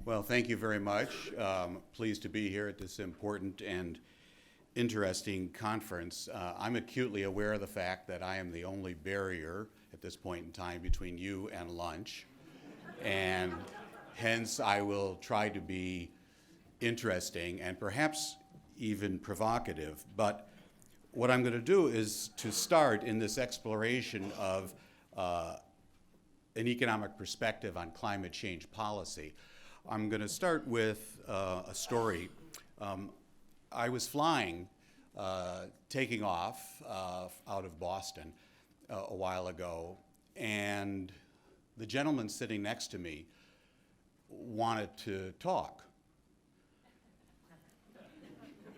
Well, thank you very much. Pleased to be here at this important and interesting conference. I'm acutely aware of the fact that I am the only barrier at this point in time between you and lunch, and hence I will try to be interesting and perhaps even provocative. But what I'm going to do is to start in this exploration of an economic perspective on climate change policy. I'm going to start with a story. I was flying, taking off out of Boston a while ago, and the gentleman sitting next to me wanted to talk.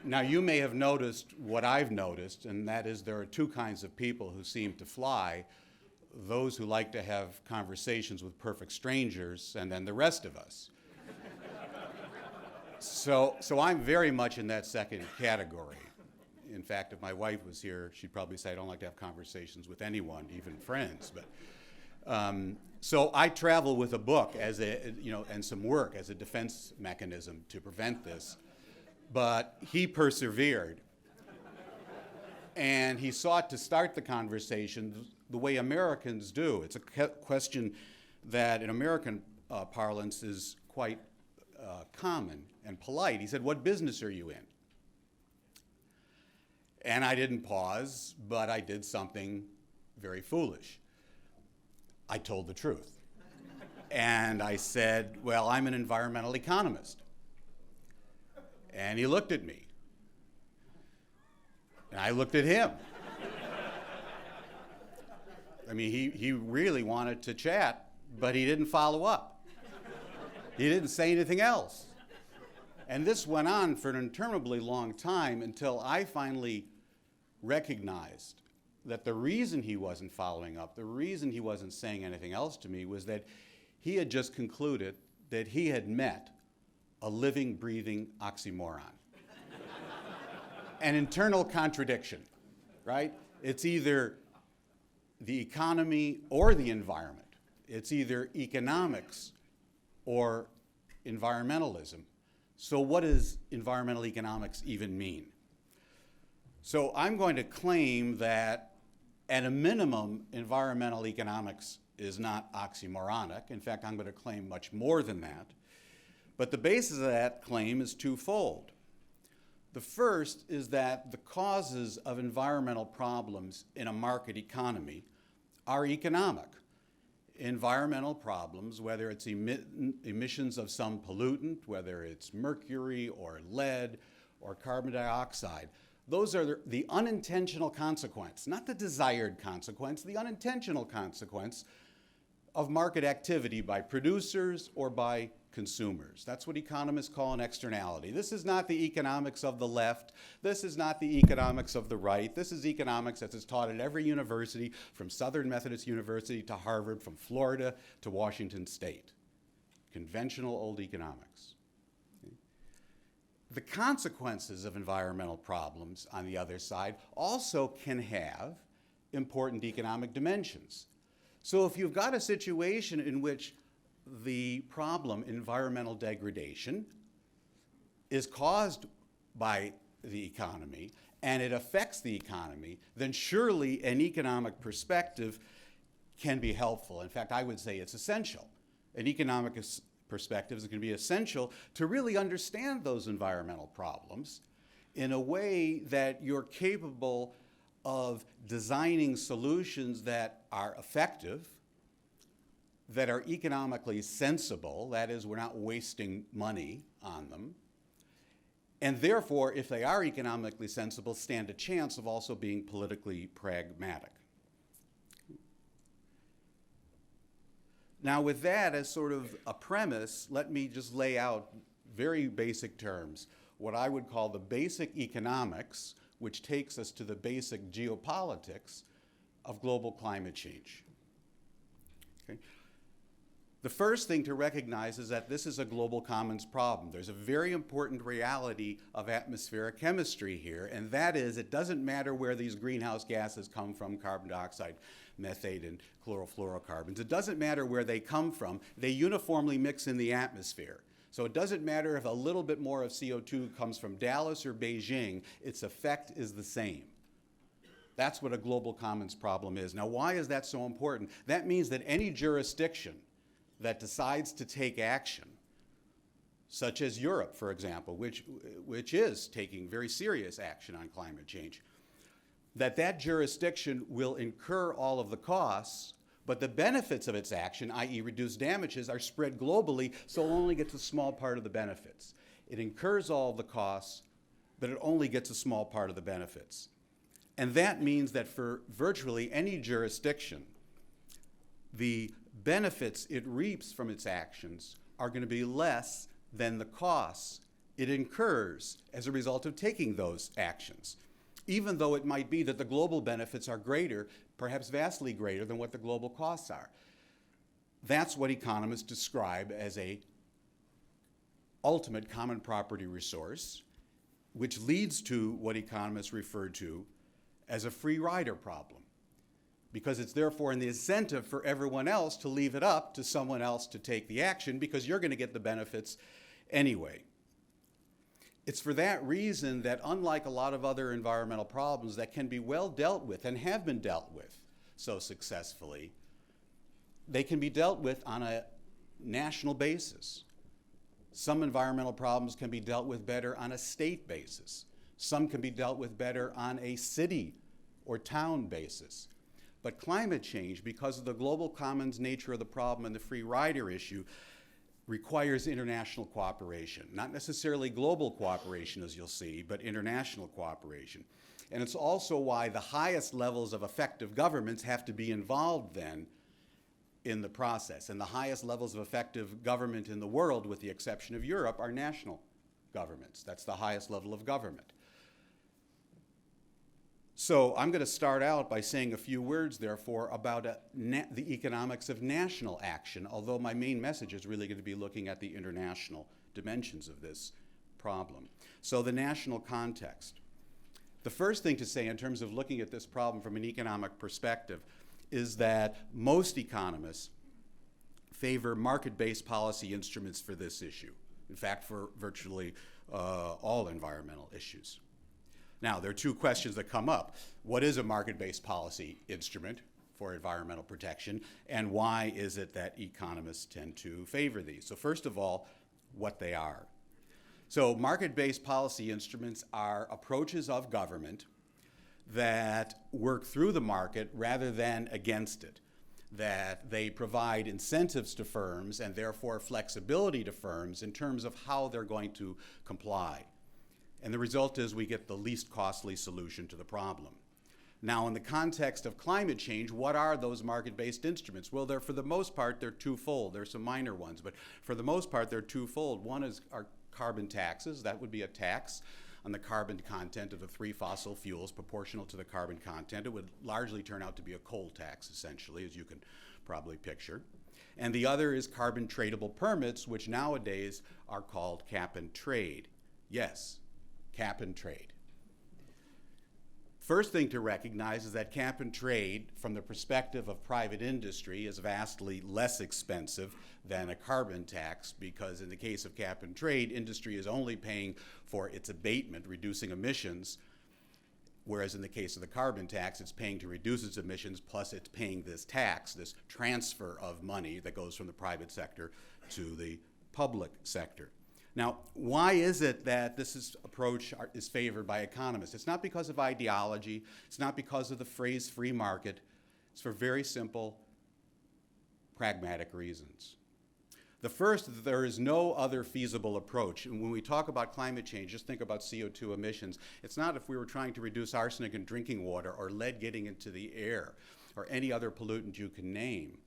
Now, you may have noticed what I've noticed, and that is there are two kinds of people who seem to fly: those who like to have conversations with perfect strangers, and then the rest of us. So I'm very much in that second category. In fact, if my wife was here, she'd probably say I don't like to have conversations with anyone, even friends. But so I travel with a book as and some work as a defense mechanism to prevent this. But he persevered, and he sought to start the conversation the way Americans do. It's a question that in American parlance is quite common and polite. He said, "What business are you in?" And I didn't pause, but I did something very foolish. I told the truth. And I said, "Well, I'm an environmental economist." And he looked at me. And I looked at him. I mean, he really wanted to chat, but he didn't follow up. He didn't say anything else. And this went on for an interminably long time until I finally recognized that the reason he wasn't following up, the reason he wasn't saying anything else to me, was that he had just concluded that he had met a living, breathing oxymoron. An internal contradiction, right? It's either the economy or the environment. It's either economics or environmentalism. So what does environmental economics even mean? So I'm going to claim that at a minimum, environmental economics is not oxymoronic. In fact, I'm going to claim much more than that. But the basis of that claim is twofold. The first is that the causes of environmental problems in a market economy are economic. Environmental problems, whether it's emissions of some pollutant, whether it's mercury or lead or carbon dioxide, those are the unintentional consequence, not the desired consequence, the unintentional consequence of market activity by producers or by consumers. That's what economists call an externality. This is not the economics of the left. This is not the economics of the right. This is economics that is taught at every university, from Southern Methodist University to Harvard, from Florida to Washington State. Conventional old economics. The consequences of environmental problems, on the other side, also can have important economic dimensions. So if you've got a situation in which the problem, environmental degradation, is caused by the economy and it affects the economy, then surely an economic perspective can be helpful. In fact, I would say it's essential. An economic perspective is going to be essential to really understand those environmental problems in a way that you're capable of designing solutions that are effective, that are economically sensible, that is, we're not wasting money on them, and therefore, if they are economically sensible, stand a chance of also being politically pragmatic. Now, with that as sort of a premise, let me just lay out very basic terms, what I would call the basic economics, which takes us to the basic geopolitics of global climate change. Okay? The first thing to recognize is that this is a global commons problem. There's a very important reality of atmospheric chemistry here, and that is it doesn't matter where these greenhouse gases come from, carbon dioxide, methane, and chlorofluorocarbons. It doesn't matter where they come from. They uniformly mix in the atmosphere. So it doesn't matter if a little bit more of CO2 comes from Dallas or Beijing, its effect is the same. That's what a global commons problem is. Now, why is that so important? That means that any jurisdiction that decides to take action, such as Europe, for example, which is taking very serious action on climate change, that jurisdiction will incur all of the costs, but the benefits of its action, i.e. reduced damages, are spread globally, so it only gets a small part of the benefits. It incurs all of the costs, but it only gets a small part of the benefits. And that means that for virtually any jurisdiction, the benefits it reaps from its actions are going to be less than the costs it incurs as a result of taking those actions, even though it might be that the global benefits are greater, perhaps vastly greater than what the global costs are. That's what economists describe as a ultimate common property resource, which leads to what economists refer to as a free rider problem, because it's therefore an incentive for everyone else to leave it up to someone else to take the action, because you're going to get the benefits anyway. It's for that reason that, unlike a lot of other environmental problems that can be well dealt with and have been dealt with so successfully, they can be dealt with on a national basis. Some environmental problems can be dealt with better on a state basis. Some can be dealt with better on a city or town basis. But climate change, because of the global commons nature of the problem and the free rider issue, requires international cooperation. Not necessarily global cooperation, as you'll see, but international cooperation. And it's also why the highest levels of effective governments have to be involved then in the process. And the highest levels of effective government in the world, with the exception of Europe, are national governments. That's the highest level of government. So I'm going to start out by saying a few words, therefore, about the economics of national action, although my main message is really going to be looking at the international dimensions of this problem. So the national context. The first thing to say in terms of looking at this problem from an economic perspective is that most economists favor market-based policy instruments for this issue. In fact, for virtually all environmental issues. Now, there are two questions that come up. What is a market-based policy instrument for environmental protection, and why is it that economists tend to favor these? So first of all, what they are. So market-based policy instruments are approaches of government that work through the market rather than against it, that they provide incentives to firms and therefore flexibility to firms in terms of how they're going to comply. And the result is we get the least costly solution to the problem. Now, in the context of climate change, what are those market-based instruments? Well, for the most part, they're twofold. There's some minor ones, but for the most part, they're twofold. One is our carbon taxes. That would be a tax on the carbon content of the three fossil fuels proportional to the carbon content. It would largely turn out to be a coal tax, essentially, as you can probably picture. And the other is carbon tradable permits, which nowadays are called cap and trade. Yes. Cap and trade. First thing to recognize is that cap and trade, from the perspective of private industry, is vastly less expensive than a carbon tax, because in the case of cap and trade, industry is only paying for its abatement, reducing emissions, whereas in the case of the carbon tax, it's paying to reduce its emissions, plus it's paying this tax, this transfer of money that goes from the private sector to the public sector. Now, why is it that this approach is favored by economists? It's not because of ideology. It's not because of the phrase free market. It's for very simple, pragmatic reasons. The first, there is no other feasible approach. And when we talk about climate change, just think about CO2 emissions. It's not if we were trying to reduce arsenic in drinking water or lead getting into the air or any other pollutant you can name.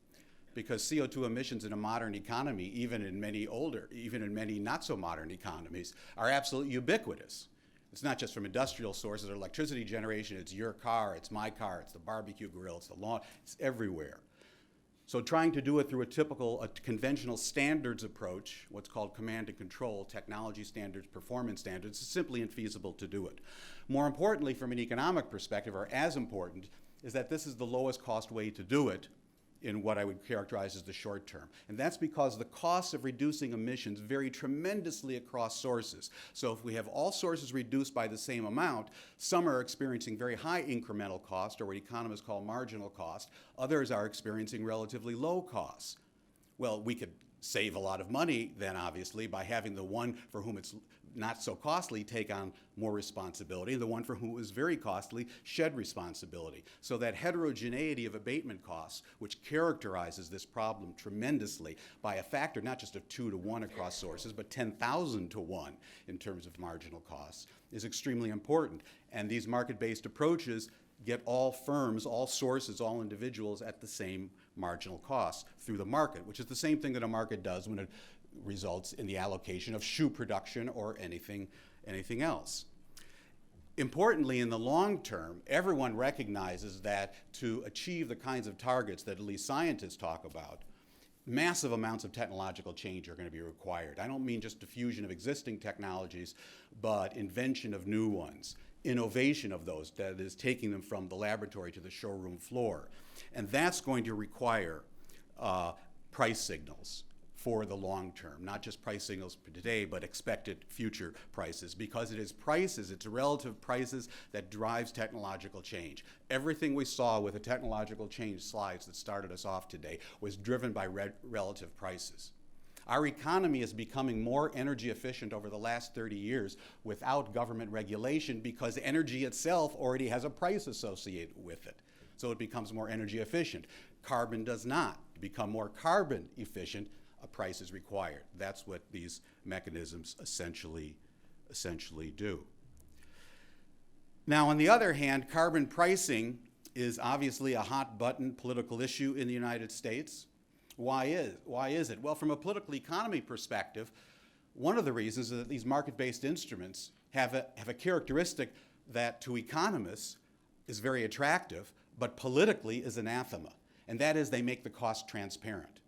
Because CO2 emissions in a modern economy, even in many not so modern economies, are absolutely ubiquitous. It's not just from industrial sources or electricity generation, it's your car, it's my car, it's the barbecue grill, it's the lawn, it's everywhere. So trying to do it through a conventional standards approach, what's called command and control, technology standards, performance standards, is simply infeasible to do it. More importantly, from an economic perspective, or as important, is that this is the lowest cost way to do it, in what I would characterize as the short term. And that's because the costs of reducing emissions vary tremendously across sources. So if we have all sources reduced by the same amount, some are experiencing very high incremental cost, or what economists call marginal cost. Others are experiencing relatively low costs. Well, we could save a lot of money then, obviously, by having the one for whom it's not so costly take on more responsibility, and the one for whom it is very costly shed responsibility. So that heterogeneity of abatement costs, which characterizes this problem tremendously by a factor not just of 2 to 1 across sources, but 10,000 to 1 in terms of marginal costs, is extremely important. And these market-based approaches get all firms, all sources, all individuals at the same marginal cost through the market, which is the same thing that a market does when it results in the allocation of shoe production or anything else. Importantly, in the long term, everyone recognizes that to achieve the kinds of targets that at least scientists talk about, massive amounts of technological change are going to be required. I don't mean just diffusion of existing technologies, but invention of new ones, innovation of those, that is, taking them from the laboratory to the showroom floor. And that's going to require price signals for the long term, not just price signals for today, but expected future prices, because it is prices, it's relative prices that drives technological change. Everything we saw with the technological change slides that started us off today was driven by relative prices. Our economy is becoming more energy efficient over the last 30 years without government regulation, because energy itself already has a price associated with it. So it becomes more energy efficient. Carbon does not. To become more carbon efficient, a price is required. That's what these mechanisms essentially do. Now, on the other hand, carbon pricing is obviously a hot button political issue in the United States. Why is it? Well, from a political economy perspective, one of the reasons is that these market-based instruments have a characteristic that to economists is very attractive, but politically is anathema, and that is they make the cost transparent.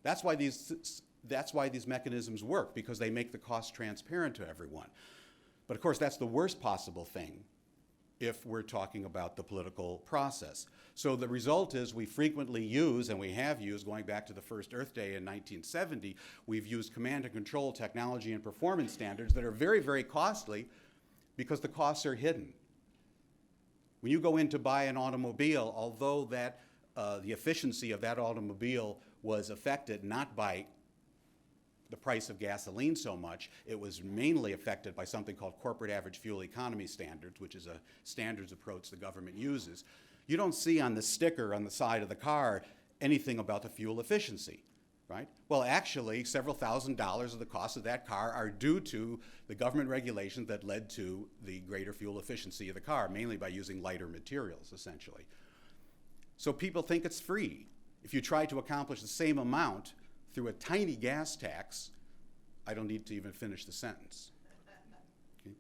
That's why these mechanisms work, because they make the cost transparent to everyone. But of course, that's the worst possible thing if we're talking about the political process. So the result is we frequently use, and we have used, going back to the first Earth Day in 1970, we've used command and control technology and performance standards that are very, very costly because the costs are hidden. When you go in to buy an automobile, although the efficiency of that automobile was affected not by the price of gasoline so much, it was mainly affected by something called corporate average fuel economy standards, which is a standards approach the government uses. You don't see on the sticker on the side of the car anything about the fuel efficiency, right? Well, actually, several $1,000s of the cost of that car are due to the government regulations that led to the greater fuel efficiency of the car, mainly by using lighter materials, essentially. So people think it's free. If you try to accomplish the same amount through a tiny gas tax, I don't need to even finish the sentence. Okay.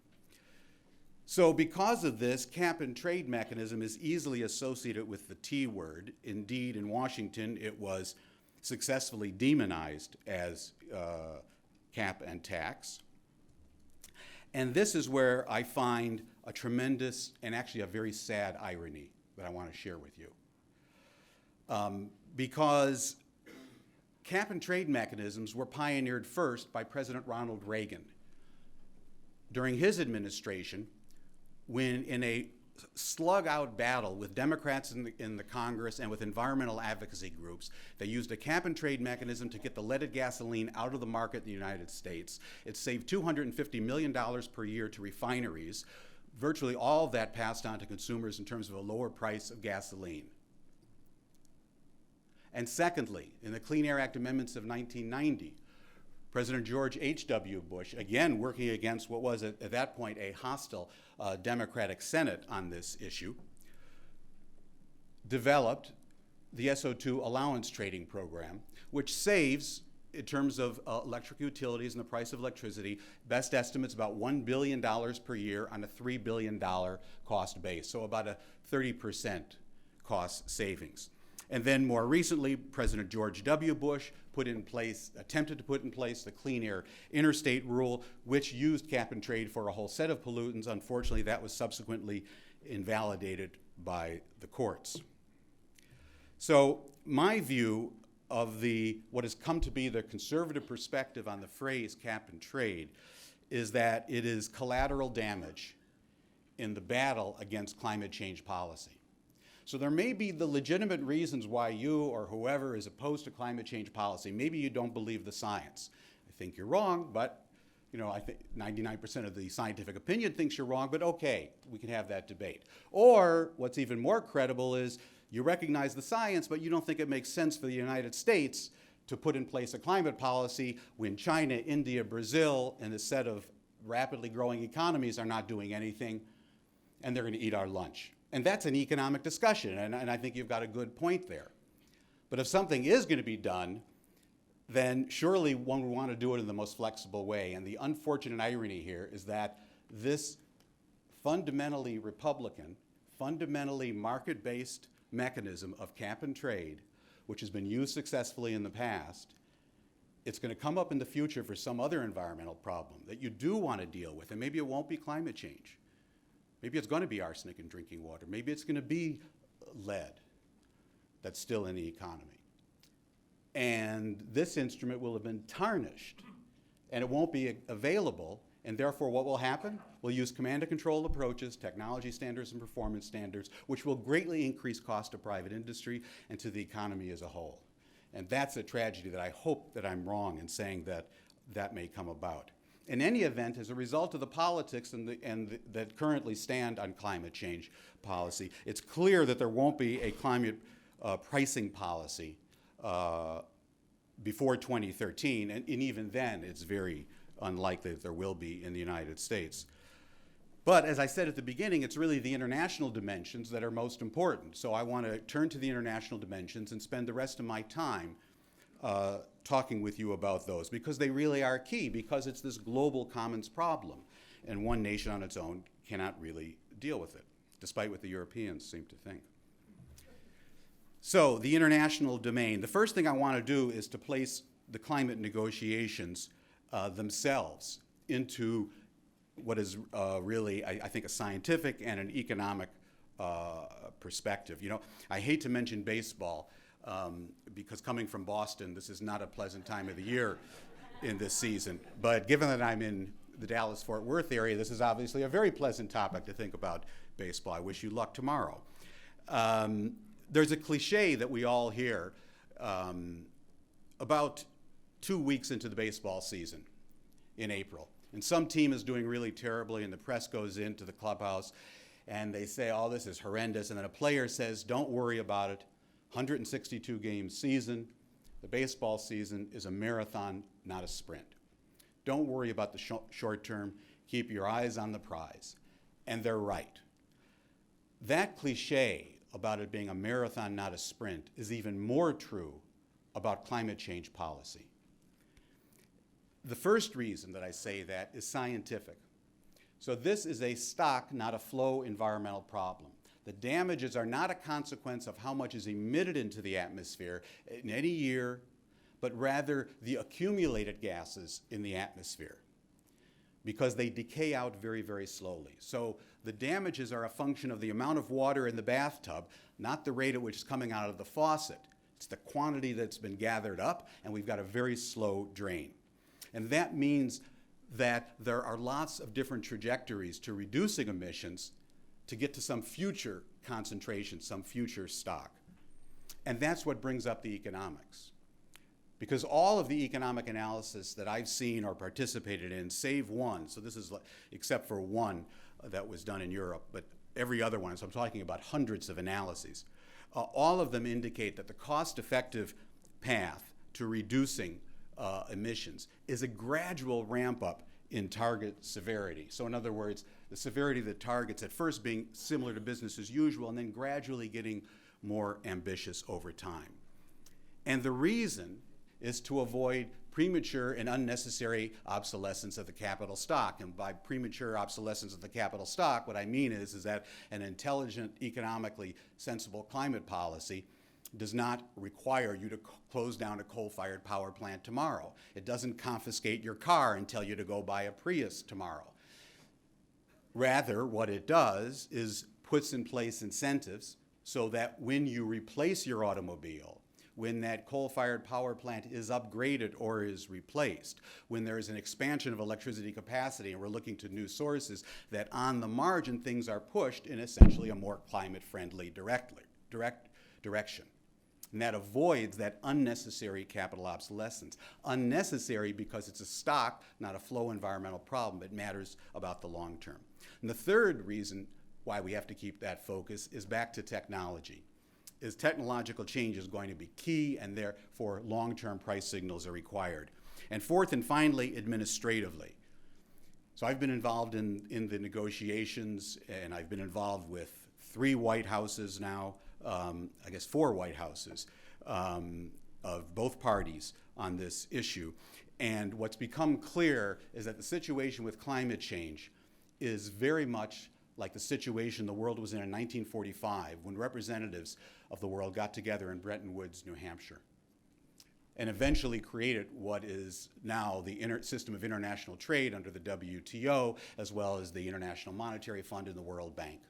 So because of this, cap and trade mechanism is easily associated with the T word. Indeed, in Washington, it was successfully demonized as cap and tax. And this is where I find a tremendous and actually a very sad irony that I want to share with you. Because cap and trade mechanisms were pioneered first by President Ronald Reagan. During his administration, when in a slug-out battle with Democrats in the Congress and with environmental advocacy groups, they used a cap and trade mechanism to get the leaded gasoline out of the market in the United States. It saved $250 million per year to refineries. Virtually all of that passed on to consumers in terms of a lower price of gasoline. And secondly, in the Clean Air Act amendments of 1990, President George H.W. Bush, again working against what was at that point a hostile Democratic Senate on this issue, developed the SO2 allowance trading program, which saves, in terms of electric utilities and the price of electricity, best estimates about $1 billion per year on a $3 billion cost base, so about a 30% cost savings. And then more recently, President George W. Bush attempted to put in place the Clean Air Interstate Rule, which used cap and trade for a whole set of pollutants. Unfortunately, that was subsequently invalidated by the courts. So my view of what has come to be the conservative perspective on the phrase cap and trade is that it is collateral damage in the battle against climate change policy. So there may be the legitimate reasons why you or whoever is opposed to climate change policy. Maybe you don't believe the science. I think you're wrong, but I think 99% of the scientific opinion thinks you're wrong, but okay, we can have that debate. Or what's even more credible is you recognize the science, but you don't think it makes sense for the United States to put in place a climate policy when China, India, Brazil, and a set of rapidly growing economies are not doing anything, and they're going to eat our lunch. And that's an economic discussion, and I think you've got a good point there. But if something is going to be done, then surely one would want to do it in the most flexible way. And the unfortunate irony here is that this fundamentally Republican, fundamentally market-based mechanism of cap and trade, which has been used successfully in the past, it's going to come up in the future for some other environmental problem that you do want to deal with. And maybe it won't be climate change. Maybe it's going to be arsenic in drinking water. Maybe it's going to be lead that's still in the economy. And this instrument will have been tarnished, and it won't be available. And therefore, what will happen? We'll use command and control approaches, technology standards and performance standards, which will greatly increase cost to private industry and to the economy as a whole. And that's a tragedy that I hope that I'm wrong in saying that that may come about. In any event, as a result of the politics that currently stand on climate change policy, it's clear that there won't be a climate pricing policy before 2013, and even then, it's very unlikely that there will be in the United States. But as I said at the beginning, it's really the international dimensions that are most important. So I want to turn to the international dimensions and spend the rest of my time talking with you about those, because they really are key, because it's this global commons problem, and one nation on its own cannot really deal with it, despite what the Europeans seem to think. So the international domain. The first thing I want to do is to place the climate negotiations themselves into what is really, I think, a scientific and an economic perspective. I hate to mention baseball because coming from Boston, this is not a pleasant time of the year in this season. But given that I'm in the Dallas-Fort Worth area, this is obviously a very pleasant topic to think about baseball. I wish you luck tomorrow. There's a cliche that we all hear about 2 weeks into the baseball season in April. And some team is doing really terribly, and the press goes into the clubhouse, and they say, oh, this is horrendous. And then a player says, don't worry about it. 162-game season. The baseball season is a marathon, not a sprint. Don't worry about the short term. Keep your eyes on the prize. And they're right. That cliche about it being a marathon, not a sprint, is even more true about climate change policy. The first reason that I say that is scientific. So this is a stock, not a flow environmental problem. The damages are not a consequence of how much is emitted into the atmosphere in any year, but rather the accumulated gases in the atmosphere, because they decay out very, very slowly. So the damages are a function of the amount of water in the bathtub, not the rate at which it's coming out of the faucet. It's the quantity that's been gathered up, and we've got a very slow drain. And that means that there are lots of different trajectories to reducing emissions to get to some future concentration, some future stock. And that's what brings up the economics. Because all of the economic analysis that I've seen or participated in, save one, so this is except for one that was done in Europe, but every other one, so I'm talking about hundreds of analyses, all of them indicate that the cost-effective path to reducing emissions is a gradual ramp up in target severity. So in other words, the severity of the targets at first being similar to business as usual and then gradually getting more ambitious over time. And the reason is to avoid premature and unnecessary obsolescence of the capital stock. And by premature obsolescence of the capital stock, what I mean is that an intelligent, economically sensible climate policy does not require you to close down a coal-fired power plant tomorrow. It doesn't confiscate your car and tell you to go buy a Prius tomorrow. Rather, what it does is puts in place incentives so that when you replace your automobile, when that coal-fired power plant is upgraded or is replaced, when there is an expansion of electricity capacity and we're looking to new sources, that on the margin things are pushed in essentially a more climate-friendly direction. And that avoids that unnecessary capital obsolescence. Unnecessary because it's a stock, not a flow environmental problem. It matters about the long term. And the third reason why we have to keep that focus is back to technology. Is technological change is going to be key, and therefore long-term price signals are required. And fourth and finally, administratively. So I've been involved in the negotiations, and I've been involved with 3 White Houses now, I guess 4 White Houses of both parties on this issue. And what's become clear is that the situation with climate change is very much like the situation the world was in 1945 when representatives of the world got together in Bretton Woods, New Hampshire, and eventually created what is now the system of international trade under the WTO, as well as the International Monetary Fund and the World Bank.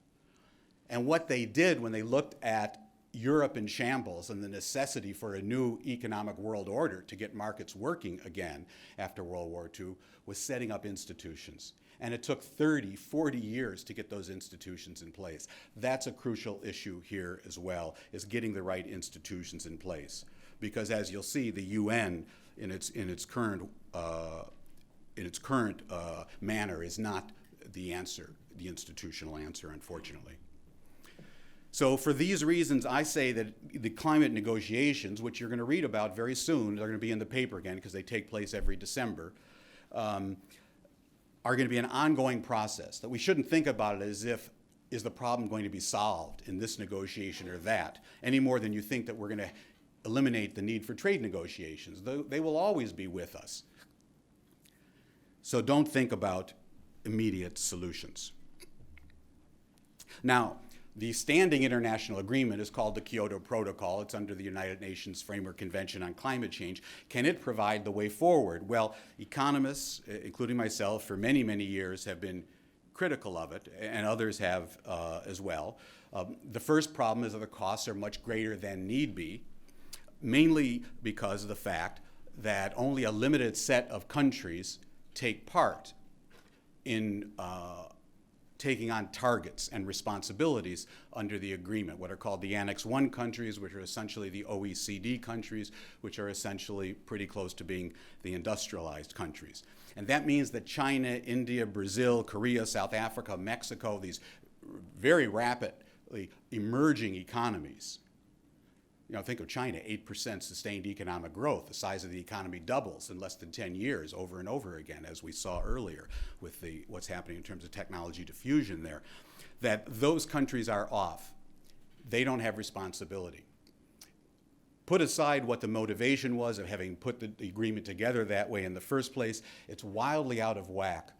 And what they did when they looked at Europe in shambles and the necessity for a new economic world order to get markets working again after World War II was setting up institutions. And it took 30, 40 years to get those institutions in place. That's a crucial issue here as well, is getting the right institutions in place. Because as you'll see, the UN in its current manner is not the answer, the institutional answer, unfortunately. So for these reasons, I say that the climate negotiations, which you're going to read about very soon, they're going to be in the paper again because they take place every December, are going to be an ongoing process, that we shouldn't think about it as if, is the problem going to be solved in this negotiation or that, any more than you think that we're going to eliminate the need for trade negotiations. They will always be with us. So don't think about immediate solutions. Now, the standing international agreement is called the Kyoto Protocol. It's under the United Nations Framework Convention on Climate Change. Can it provide the way forward? Well, economists, including myself, for many, many years have been critical of it, and others have as well. The first problem is that the costs are much greater than need be, mainly because of the fact that only a limited set of countries take part in taking on targets and responsibilities under the agreement, what are called the Annex 1 countries, which are essentially the OECD countries, which are essentially pretty close to being the industrialized countries. And that means that China, India, Brazil, Korea, South Africa, Mexico, these very rapidly emerging economies. Think of China, 8% sustained economic growth. The size of the economy doubles in less than 10 years over and over again, as we saw earlier with what's happening in terms of technology diffusion there. That those countries are off. They don't have responsibility. Put aside what the motivation was of having put the agreement together that way in the first place, it's wildly out of whack.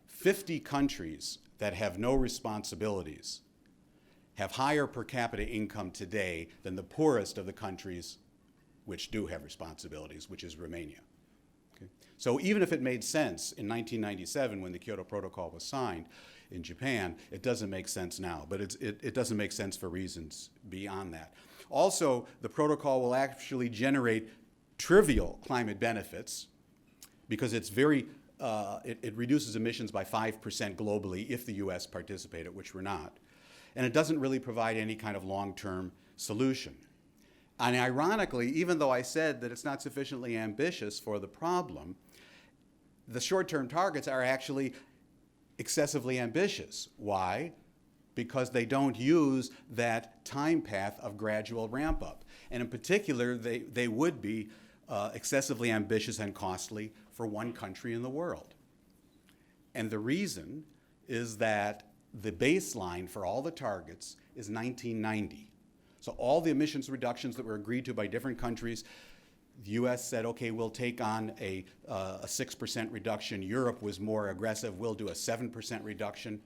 50 countries that have no responsibilities have higher per capita income today than the poorest of the countries which do have responsibilities, which is Romania. Okay? So even if it made sense in 1997 when the Kyoto Protocol was signed in Japan, it doesn't make sense now, but it doesn't make sense for reasons beyond that. Also, the protocol will actually generate trivial climate benefits because it's very, it reduces emissions by 5% globally if the US participated, which we're not. And it doesn't really provide any kind of long-term solution. And ironically, even though I said that it's not sufficiently ambitious for the problem, the short-term targets are actually excessively ambitious. Why? Because they don't use that time path of gradual ramp-up. And in particular, they would be excessively ambitious and costly for one country in the world. And the reason is that the baseline for all the targets is 1990. So all the emissions reductions that were agreed to by different countries, the US said, okay, we'll take on a 6% reduction. Europe was more aggressive, we'll do a 7% reduction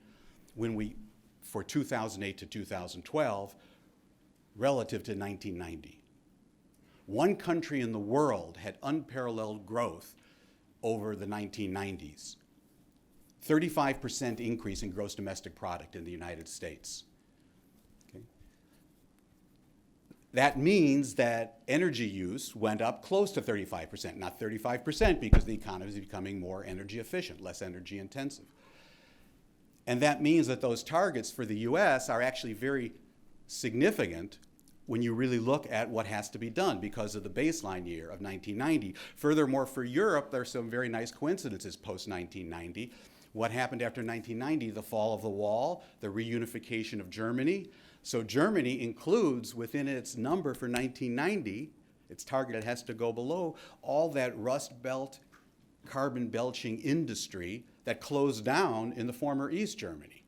for 2008 to 2012 relative to 1990. One country in the world had unparalleled growth over the 1990s. 35% increase in gross domestic product in the United States. Okay? that means that energy use went up close to 35%, not 35% because the economy is becoming more energy efficient, less energy intensive. And that means that those targets for the US are actually very significant when you really look at what has to be done because of the baseline year of 1990. Furthermore, for Europe, there are some very nice coincidences post-1990. What happened after 1990? The fall of the wall, the reunification of Germany. So Germany includes within its number for 1990, its target it has to go below, all that Rust Belt carbon belching industry that closed down in the former East Germany.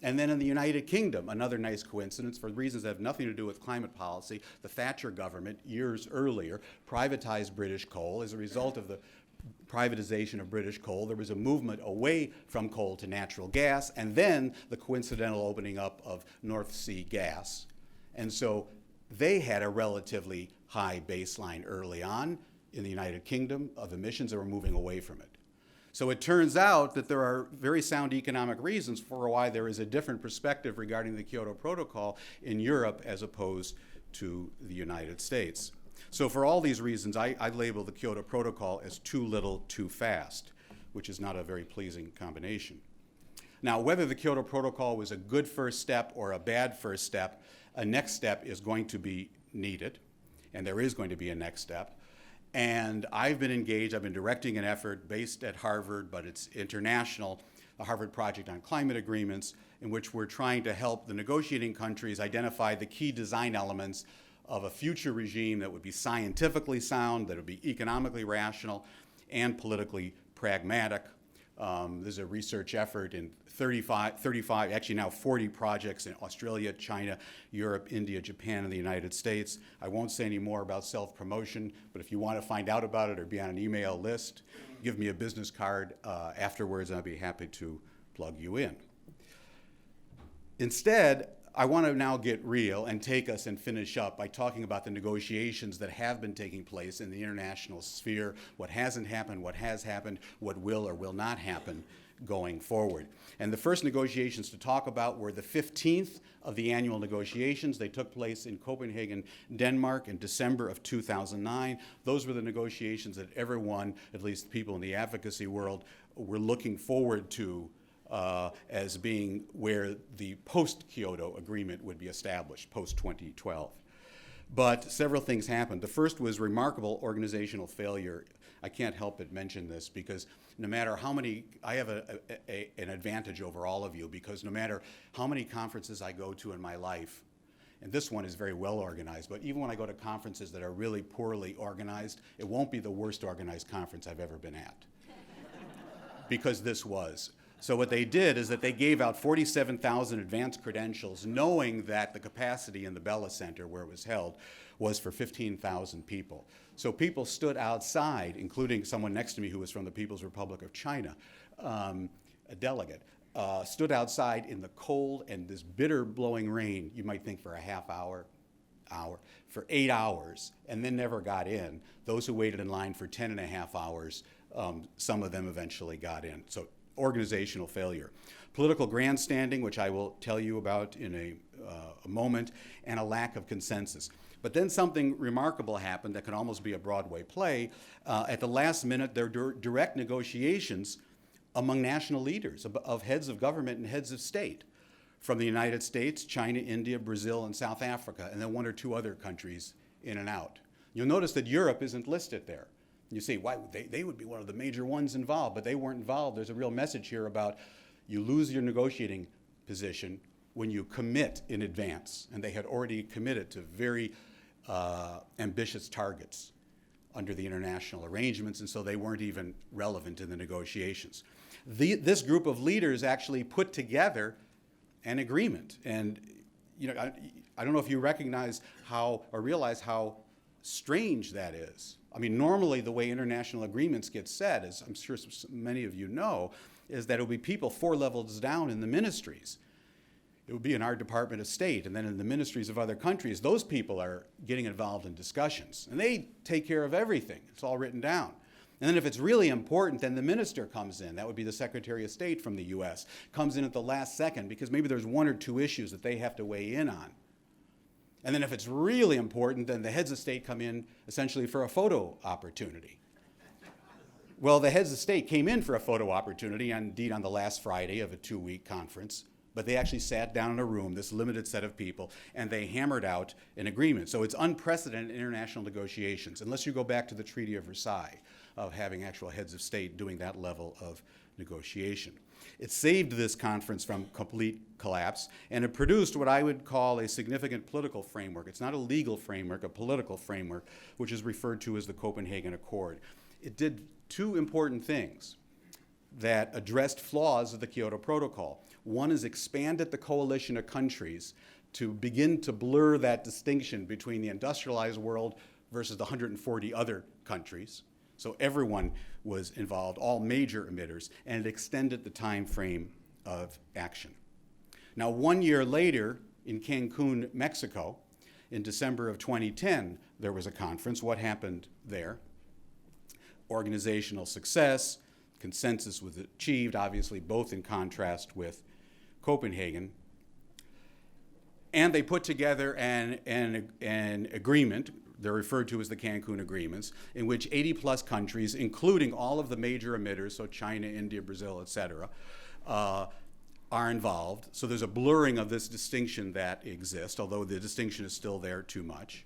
And then in the United Kingdom, another nice coincidence for reasons that have nothing to do with climate policy, the Thatcher government years earlier privatized British coal. As a result of the privatization of British coal, there was a movement away from coal to natural gas, and then the coincidental opening up of North Sea gas. And so they had a relatively high baseline early on in the United Kingdom of emissions that were moving away from it. So it turns out that there are very sound economic reasons for why there is a different perspective regarding the Kyoto Protocol in Europe as opposed to the United States. So for all these reasons, I label the Kyoto Protocol as too little, too fast, which is not a very pleasing combination. Now, whether the Kyoto Protocol was a good first step or a bad first step, a next step is going to be needed, and there is going to be a next step. And I've been engaged, I've been directing an effort based at Harvard, but it's international, a Harvard project on climate agreements, in which we're trying to help the negotiating countries identify the key design elements of a future regime that would be scientifically sound, that would be economically rational, and politically pragmatic. There's a research effort in 35, actually now 40 projects in Australia, China, Europe, India, Japan, and the United States. I won't say any more about self-promotion, but if you want to find out about it or be on an email list, give me a business card afterwards, and I'd be happy to plug you in. Instead, I want to now get real and take us and finish up by talking about the negotiations that have been taking place in the international sphere, what hasn't happened, what has happened, what will or will not happen going forward. And the first negotiations to talk about were the 15th of the annual negotiations. They took place in Copenhagen, Denmark in December of 2009. Those were the negotiations that everyone, at least people in the advocacy world, were looking forward to as being where the post-Kyoto agreement would be established, post-2012. But several things happened. The first was remarkable organizational failure. I can't help but mention this because no matter how many, I have an advantage over all of you because no matter how many conferences I go to in my life, and this one is very well organized, but even when I go to conferences that are really poorly organized, it won't be the worst organized conference I've ever been at because this was. So what they did is that they gave out 47,000 advanced credentials, knowing that the capacity in the Bella Center, where it was held, was for 15,000 people. So people stood outside, including someone next to me who was from the People's Republic of China, a delegate, stood outside in the cold and this bitter blowing rain, you might think for a half hour, for 8 hours, and then never got in. Those who waited in line for 10 and a half hours, some of them eventually got in. So organizational failure. Political grandstanding, which I will tell you about in a moment, and a lack of consensus. But then something remarkable happened that could almost be a Broadway play. At the last minute, there were direct negotiations among national leaders, of heads of government and heads of state, from the United States, China, India, Brazil, and South Africa, and then one or two other countries in and out. You'll notice that Europe isn't listed there. You see, why they would be one of the major ones involved, but they weren't involved. There's a real message here about you lose your negotiating position when you commit in advance, and they had already committed to very ambitious targets under the international arrangements, and so they weren't even relevant in the negotiations. This group of leaders actually put together an agreement, and you know, I don't know if you recognize how or realize how strange that is. I mean, normally the way international agreements get set, as I'm sure many of you know, is that it will be people 4 levels down in the ministries. It would be in our Department of State, and then in the ministries of other countries, those people are getting involved in discussions, and they take care of everything. It's all written down. And then if it's really important, then the minister comes in. That would be the Secretary of State from the US, comes in at the last second because maybe there's 1 or 2 issues that they have to weigh in on. And then if it's really important, then the heads of state come in essentially for a photo opportunity. Well, the heads of state came in for a photo opportunity, indeed on the last Friday of a 2-week conference, but they actually sat down in a room, this limited set of people, and they hammered out an agreement. So it's unprecedented in international negotiations, unless you go back to the Treaty of Versailles, of having actual heads of state doing that level of negotiation. It saved this conference from complete collapse, and it produced what I would call a significant political framework. It's not a legal framework, a political framework, which is referred to as the Copenhagen Accord. It did two important things that addressed flaws of the Kyoto Protocol. One is expanded the coalition of countries to begin to blur that distinction between the industrialized world versus the 140 other countries. So everyone was involved, all major emitters, and it extended the time frame of action. Now, 1 year later, in Cancun, Mexico, in December of 2010, there was a conference. What happened there? Organizational success, consensus was achieved, obviously both in contrast with Copenhagen. And they put together an agreement, they're referred to as the Cancun Agreements, in which 80 plus countries, including all of the major emitters, so China, India, Brazil, et cetera, are involved. So there's a blurring of this distinction that exists, although the distinction is still there too much.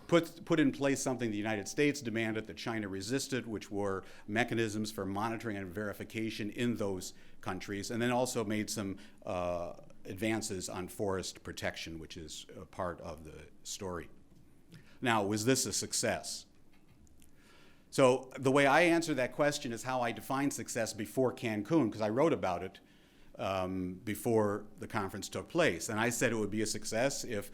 Put in place something the United States demanded that China resisted, which were mechanisms for monitoring and verification in those countries, and then also made some advances on forest protection, which is a part of the story. Now, was this a success? So the way I answer that question is how I define success before Cancun, because I wrote about it before the conference took place. And I said it would be a success if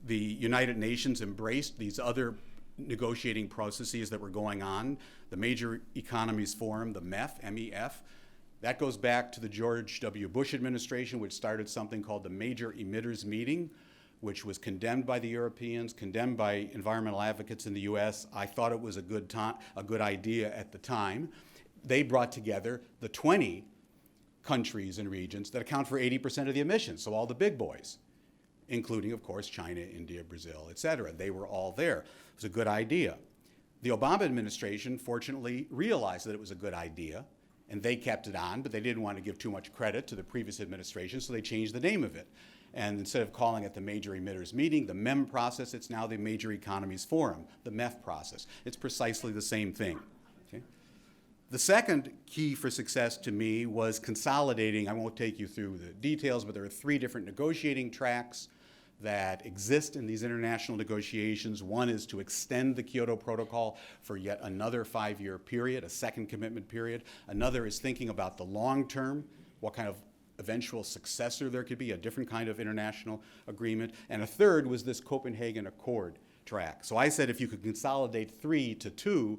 the United Nations embraced these other negotiating processes that were going on, the Major Economies Forum, the MEF. That goes back to the George W. Bush administration, which started something called the Major Emitters Meeting, which was condemned by the Europeans, condemned by environmental advocates in the US. I thought it was a good idea at the time. They brought together the 20 countries and regions that account for 80% of the emissions, so all the big boys, including, of course, China, India, Brazil, et cetera. They were all there. It was a good idea. The Obama administration, fortunately, realized that it was a good idea, and they kept it on, but they didn't want to give too much credit to the previous administration, so they changed the name of it. And instead of calling it the Major Emitters Meeting, the MEM process, it's now the Major Economies Forum, the MEF process. It's precisely the same thing. Okay? The second key for success to me was consolidating. I won't take you through the details, but there are 3 different negotiating tracks that exist in these international negotiations. One is to extend the Kyoto Protocol for yet another 5-year period, a second commitment period. Another is thinking about the long term, what kind of eventual successor there could be, a different kind of international agreement. And a third was this Copenhagen Accord track. So I said if you could consolidate 3 to 2,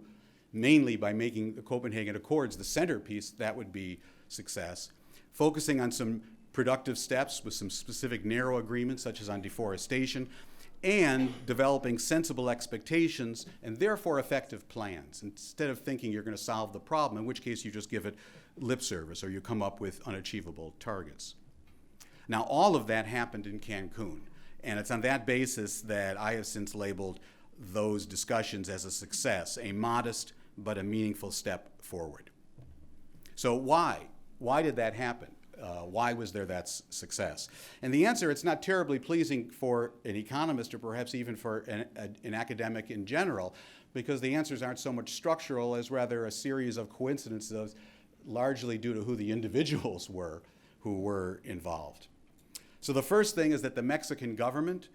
mainly by making the Copenhagen Accords the centerpiece, that would be success. Focusing on some productive steps with some specific narrow agreements, such as on deforestation, and developing sensible expectations and therefore effective plans, instead of thinking you're going to solve the problem, in which case you just give it lip service or you come up with unachievable targets. Now, all of that happened in Cancun, and it's on that basis that I have since labeled those discussions as a success, a modest but a meaningful step forward. So why? Why did that happen? Why was there that success? And the answer, it's not terribly pleasing for an economist or perhaps even for an academic in general, because the answers aren't so much structural as rather a series of coincidences, largely due to who the individuals were who were involved. So the first thing is that the Mexican government,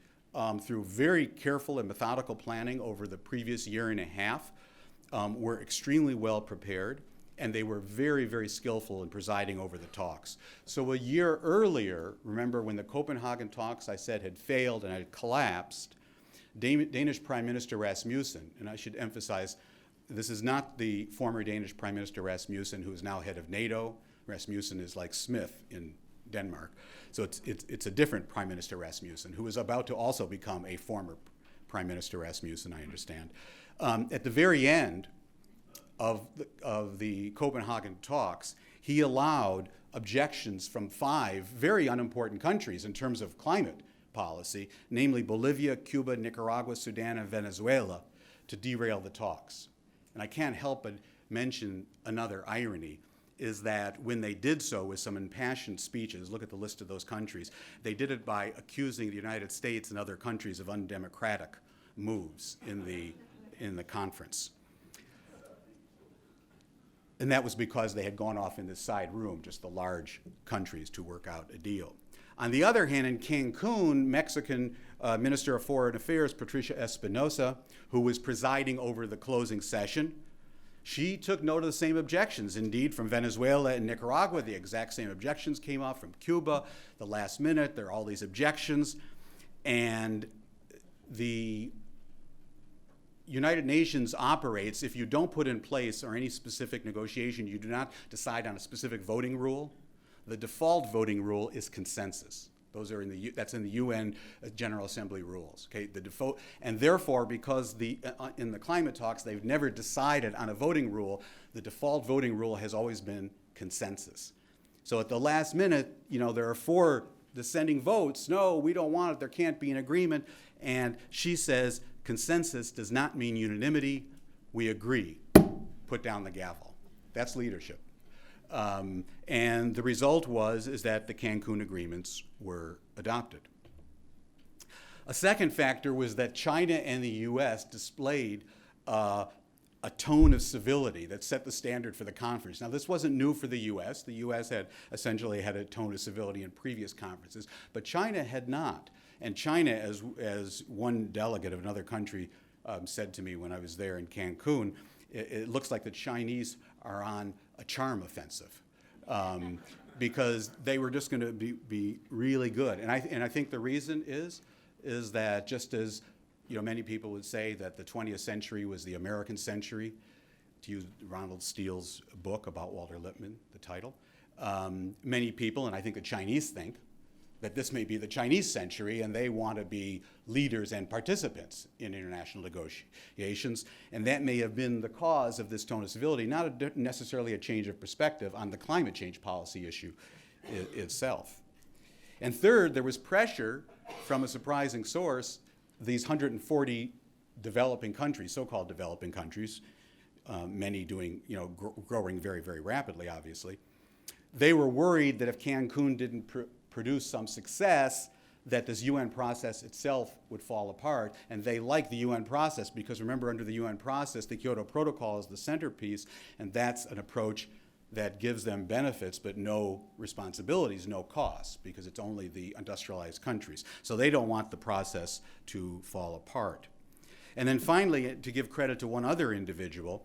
through very careful and methodical planning over the previous year and a half, were extremely well prepared. And they were very, very skillful in presiding over the talks. So a year earlier, remember when the Copenhagen talks I said had failed and had collapsed, Danish Prime Minister Rasmussen, and I should emphasize, this is not the former Danish Prime Minister Rasmussen who is now head of NATO. Rasmussen is like Smith in Denmark. So it's a different Prime Minister Rasmussen who is about to also become a former Prime Minister Rasmussen, I understand. At the very end, of the Copenhagen talks, he allowed objections from 5 very unimportant countries in terms of climate policy, namely Bolivia, Cuba, Nicaragua, Sudan, and Venezuela, to derail the talks. And I can't help but mention another irony, is that when they did so with some impassioned speeches, look at the list of those countries, they did it by accusing the United States and other countries of undemocratic moves in the conference. And that was because they had gone off in this side room, just the large countries, to work out a deal. On the other hand, in Cancun, Mexican Minister of Foreign Affairs, Patricia Espinosa, who was presiding over the closing session, she took note of the same objections. Indeed, from Venezuela and Nicaragua, the exact same objections came up. From Cuba, the last minute, there are all these objections. And the United Nations operates, if you don't put in place or any specific negotiation, you do not decide on a specific voting rule, the default voting rule is consensus. Those are that's in the UN General Assembly rules. Okay, and therefore, because in the climate talks they've never decided on a voting rule, the default voting rule has always been consensus. So at the last minute, there are 4 dissenting votes. No, we don't want it. There can't be an agreement. And she says consensus does not mean unanimity. We agree. Put down the gavel. That's leadership. And the result is that the Cancun agreements were adopted. A second factor was that China and the U.S. displayed a tone of civility that set the standard for the conference. Now, this wasn't new for the U.S. The U.S. had essentially had a tone of civility in previous conferences, but China had not. And China, as one delegate of another country said to me when I was there in Cancun, it looks like the Chinese are on a charm offensive because they were just going to be really good. And I think the reason is that just as many people would say that the 20th century was the American century, to use Ronald Steele's book about Walter Lippmann, the title, many people, and I think the Chinese think, that this may be the Chinese century and they want to be leaders and participants in international negotiations. And that may have been the cause of this tone of civility, not necessarily a change of perspective on the climate change policy issue itself. And third, there was pressure from a surprising source, these 140 developing countries, so-called developing countries, many doing, growing very, very rapidly, obviously. They were worried that if Cancun didn't produce some success, that this UN process itself would fall apart. And they like the UN process because, remember, under the UN process, the Kyoto Protocol is the centerpiece, and that's an approach that gives them benefits but no responsibilities, no costs, because it's only the industrialized countries. So they don't want the process to fall apart. And then finally, to give credit to one other individual,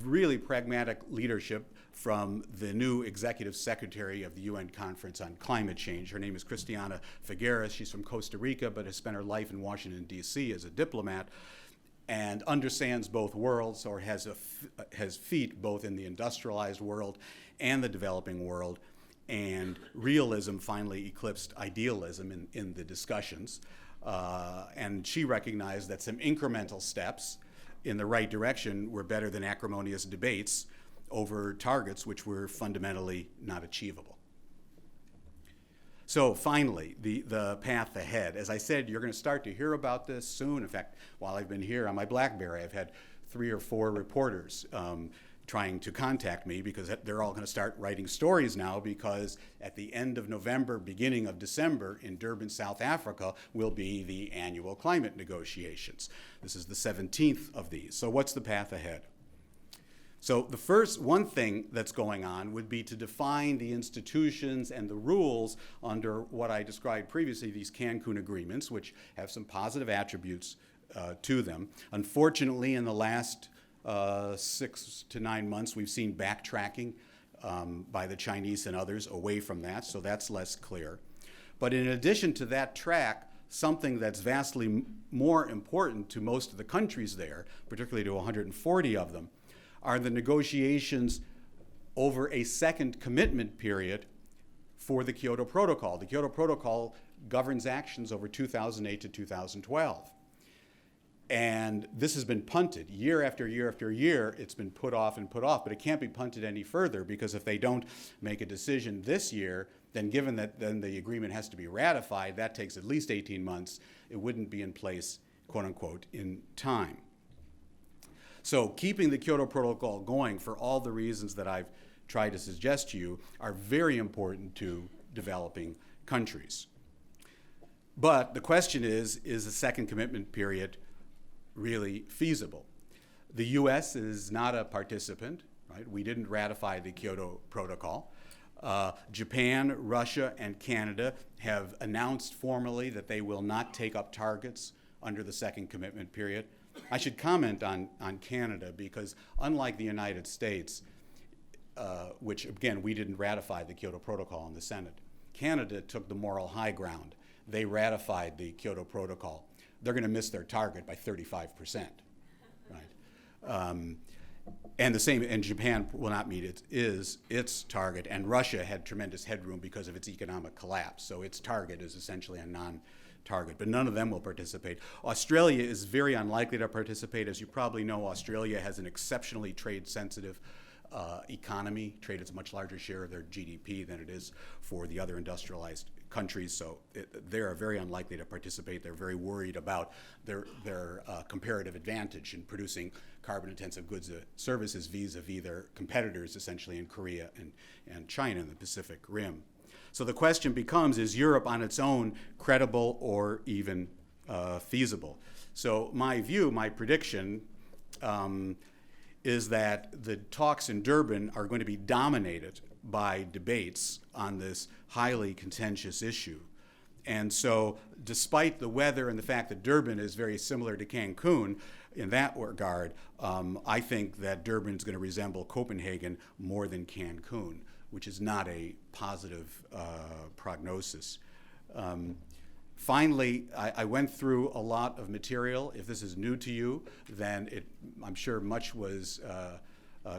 really pragmatic leadership from the new executive secretary of the UN Conference on Climate Change. Her name is Christiana Figueres. She's from Costa Rica, but has spent her life in Washington, D.C. as a diplomat, and understands both worlds, or has feet both in the industrialized world and the developing world. And realism finally eclipsed idealism in the discussions. And she recognized that some incremental steps in the right direction were better than acrimonious debates over targets which were fundamentally not achievable. So finally, the path ahead. As I said, you're going to start to hear about this soon. In fact, while I've been here on my BlackBerry, I've had 3 or 4 reporters trying to contact me because they're all going to start writing stories now, because at the end of November, beginning of December, in Durban, South Africa, will be the annual climate negotiations. This is the 17th of these. So what's the path ahead? So the first one thing that's going on would be to define the institutions and the rules under what I described previously, these Cancun agreements, which have some positive attributes to them. Unfortunately, in the last 6 to 9 months, we've seen backtracking by the Chinese and others away from that, so that's less clear. But in addition to that track, something that's vastly more important to most of the countries there, particularly to 140 of them, are the negotiations over a second commitment period for the Kyoto Protocol. The Kyoto Protocol governs actions over 2008 to 2012. And this has been punted year after year after year. It's been put off and put off, but it can't be punted any further, because if they don't make a decision this year, then given that then the agreement has to be ratified, that takes at least 18 months. It wouldn't be in place, quote unquote, in time. So keeping the Kyoto Protocol going for all the reasons that I've tried to suggest to you are very important to developing countries. But the question is a second commitment period really feasible? The US is not a participant, right? We didn't ratify the Kyoto Protocol. Japan, Russia, and Canada have announced formally that they will not take up targets under the second commitment period. I should comment on Canada, because unlike the United States, which again, we didn't ratify the Kyoto Protocol in the Senate, Canada took the moral high ground. They ratified the Kyoto Protocol. They're going to miss their target by 35%, right? And the same, and Japan will not meet its target, and Russia had tremendous headroom because of its economic collapse, so its target is essentially a non-target, but none of them will participate. Australia is very unlikely to participate. As you probably know, Australia has an exceptionally trade-sensitive economy. Trade is a much larger share of their GDP than it is for the other industrialized countries, so they are very unlikely to participate. They're very worried about their comparative advantage in producing carbon-intensive goods and services vis-a-vis their competitors, essentially in Korea and China in the Pacific Rim. So the question becomes, is Europe on its own credible or even feasible? So my view, my prediction, is that the talks in Durban are going to be dominated by debates on this highly contentious issue. And so despite the weather and the fact that Durban is very similar to Cancun in that regard, I think that Durban is going to resemble Copenhagen more than Cancun, which is not a positive prognosis. Finally, I went through a lot of material. If this is new to you, then I'm sure much was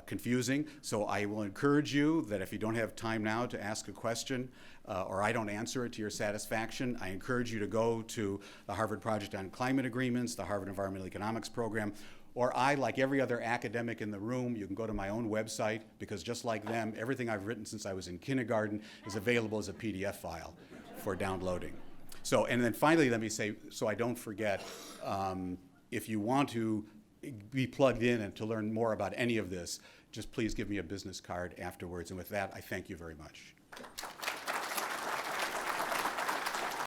confusing. So I will encourage you that if you don't have time now to ask a question, or I don't answer it to your satisfaction, I encourage you to go to the Harvard Project on Climate Agreements, the Harvard Environmental Economics Program, or like every other academic in the room, you can go to my own website, because just like them, everything I've written since I was in kindergarten is available as a PDF file for downloading. So, and then finally, let me say, so I don't forget, if you want to be plugged in and to learn more about any of this, just please give me a business card afterwards. And with that, I thank you very much.